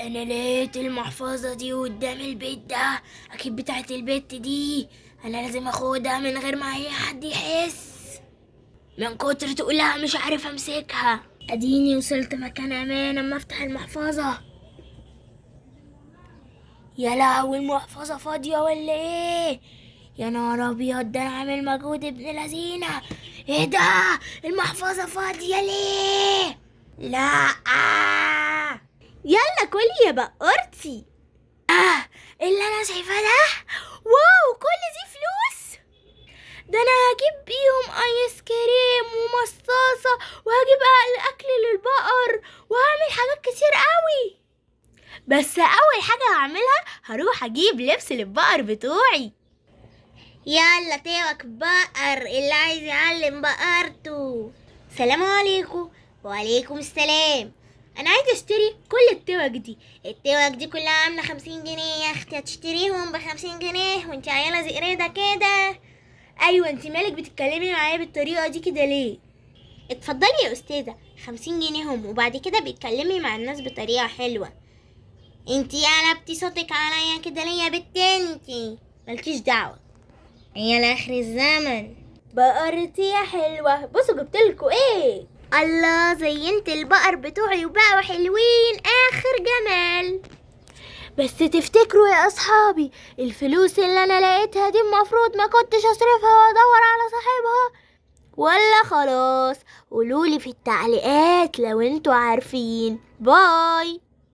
انا لقيت المحفظة دي قدام البيت ده، اكيد بتاعت البت دي. انا لازم اخدها من غير ما اي حد يحس. من كتر تقولها مش عارف امسكها. اديني وصلت مكان امان اما افتح المحفظة. يا لهوي، المحفظة فاضية ولا ايه؟ يا نهار ابيض، ده انا عامل مجهود ابن لذينه. ايه ده؟ المحفظة فاضية ليه؟ لا. يلا كلي يا بقرتي. اللي انا شايفاه ده، واو، كل دي فلوس. ده انا هجيب بيهم ايس كريم ومصاصة، وهجيب اكل للبقر، وهعمل حاجات كتير قوي. بس اول حاجة هعملها هروح اجيب لبس للبقر بتوعي. يلا توك بقر اللي عايز يعلم بقرته. سلام عليكم. وعليكم السلام. انا عايزه اشتري كل التوك دي كلها عامله 50 جنيه يا اختي، هتشتريهم ب50 جنيه وانت عياله زقريده كده؟ ايوه، انت مالك بتتكلمي معايا بالطريقة دي كده ليه؟ اتفضلي يا استاذه، 50 جنيه هم، وبعد كده بيتكلمي مع الناس بطريقه حلوه. انتي قلبتي صوتك عليا كده ليه يا بت انتي؟ مالكيش دعوه، هي لاخر الزمن. بقرتي يا حلوة، بصوا جبتلكوا ايه. الله، زينت البقر بتوعي وبقوا حلوين اخر جمال. بس تفتكروا يا اصحابي، الفلوس اللي انا لقيتها دي المفروض ما كنتش اصرفها وادور على صاحبها، ولا خلاص؟ قولولي في التعليقات لو انتوا عارفين. باي.